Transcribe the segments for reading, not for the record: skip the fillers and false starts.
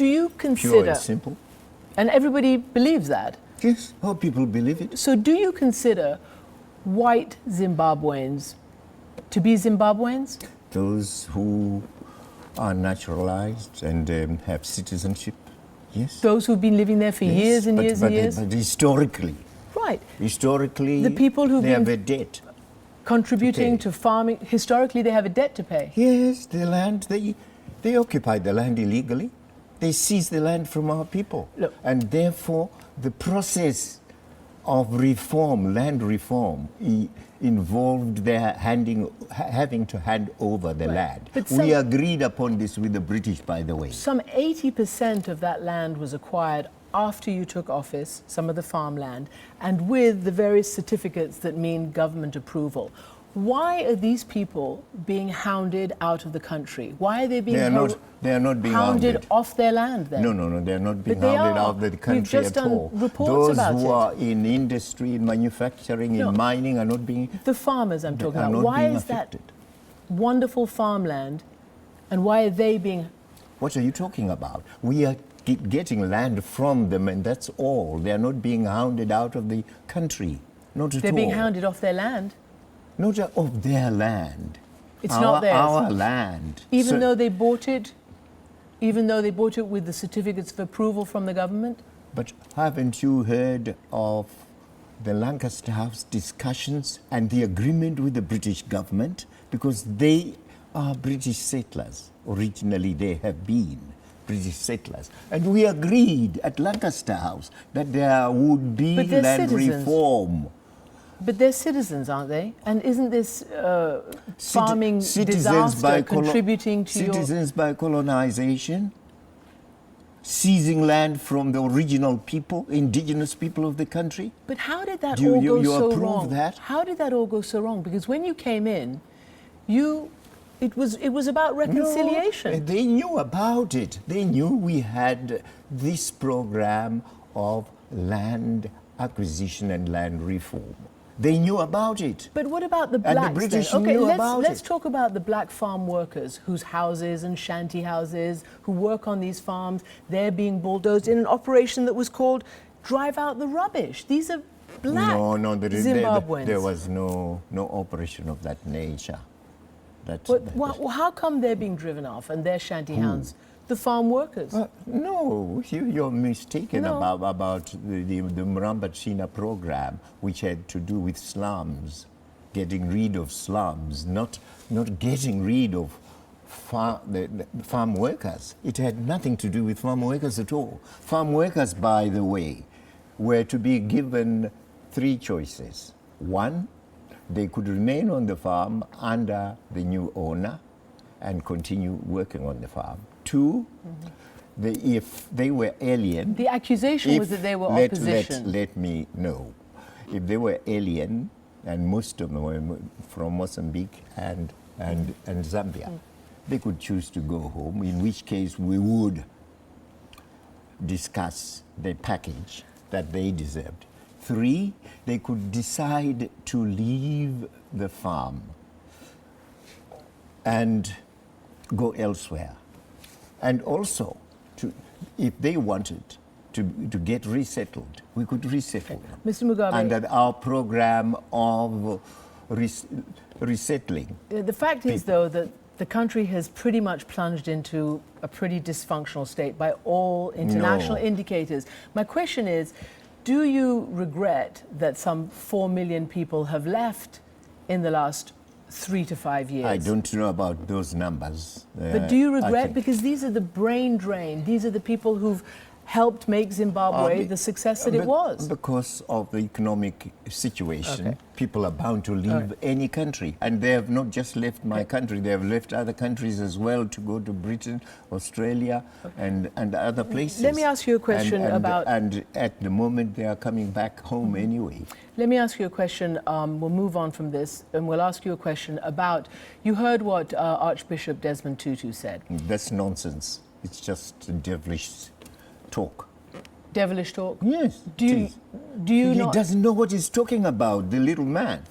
Do you Pure consider, and simple. and everybody believes that, Yes, how people believe it. so do you consider white Zimbabweans to be Zimbabweans? Those who are naturalized and have citizenship, yes. Those who've been living there for Yes, years and years and years? But historically, Right. historically, The people who've they been have a debt. contributing pay. to farming, historically they have a debt to pay. Yes, the land, they occupied the land illegally. They seized the land from our people. Look. And therefore, the process of reform, land reform, involved their having to hand over the land. But We agreed upon this with the British, by the way. Some 80% of that land was acquired after you took office, some of the farmland, and with the various certificates that mean government approval. Why are these people being hounded out of the country? Why are they being They are not being hounded hounded off their land then? No, they are not being But they hounded are. out of the We've country just at done all. reports Those about who it. are in industry, in manufacturing, No. in mining are not being The farmers I'm talking are about. not Why being is affected. that wonderful farmland, and why are they being... What are you talking about? We are getting land from them, and that's all. They are not being hounded out of the country. Not at all. They're being hounded off their land. Not of their land. It's not theirs. Our land. Even though they bought it with the certificates of approval from the government? But haven't you heard of the Lancaster House discussions and the agreement with the British government? Because they are British settlers. Originally, they have been British settlers. And we agreed at Lancaster House that there would be But they're land citizens. reform. But they're citizens, aren't they? And isn't this farming Citizens disaster contributing to Citizens by colonization, seizing land from the original people, indigenous people of the country. But how did that Do all you- go you so approve wrong? that? How did that all go so wrong? Because when you came in, it was about reconciliation. No, they knew about it. They knew we had this program of land acquisition and land reform. They knew about it. But what about the And blacks the British then? Okay, knew about let's it. talk about the black farm workers whose houses and shanty houses, who work on these farms, they're being bulldozed in an operation that was called Drive Out the Rubbish. These are black Zimbabweans. There was no operation of that nature. How come they're being driven off and they're shanty hounds? The farm workers. No, you're mistaken No. about the Murambachina program, which had to do with slums, getting rid of slums, not getting rid of the farm workers. It had nothing to do with farm workers at all. Farm workers, by the way, were to be given three choices. One, they could remain on the farm under the new owner and continue working on the farm. Two, if they were alien... The accusation was that they were opposition. Let me know. If they were alien, and most of them were from Mozambique and Zambia, they could choose to go home, in which case we would discuss the package that they deserved. Three, they could decide to leave the farm and go elsewhere. And also, if they wanted to get resettled, we could resettle them. Mr. Mugabe. Under our program of resettling. The fact is, though, that the country has pretty much plunged into a pretty dysfunctional state by all international indicators. My question is, do you regret that some 4 million people have left in the last 3 to 5 years? I don't know about those numbers. But do you regret? Because these are the brain drain. These are the people who've helped make Zimbabwe the success that it was. Because of the economic situation, people are bound to leave any country. And they have not just left my country, they have left other countries as well to go to Britain, Australia, and other places. Let me ask you a question about... And at the moment, they are coming back home anyway. Let me ask you a question. We'll move on from this, and we'll ask you a question about... You heard what Archbishop Desmond Tutu said. That's nonsense. It's just devilish talk. Devilish talk? Yes. Do you he not... doesn't know what he's talking about, the little man.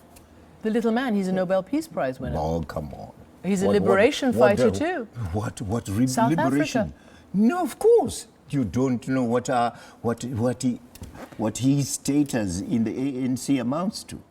The little man, he's a Nobel Peace Prize winner. Oh, come on. He's a liberation fighter too. What South liberation? Africa. No, of course. You don't know what his status in the ANC amounts to.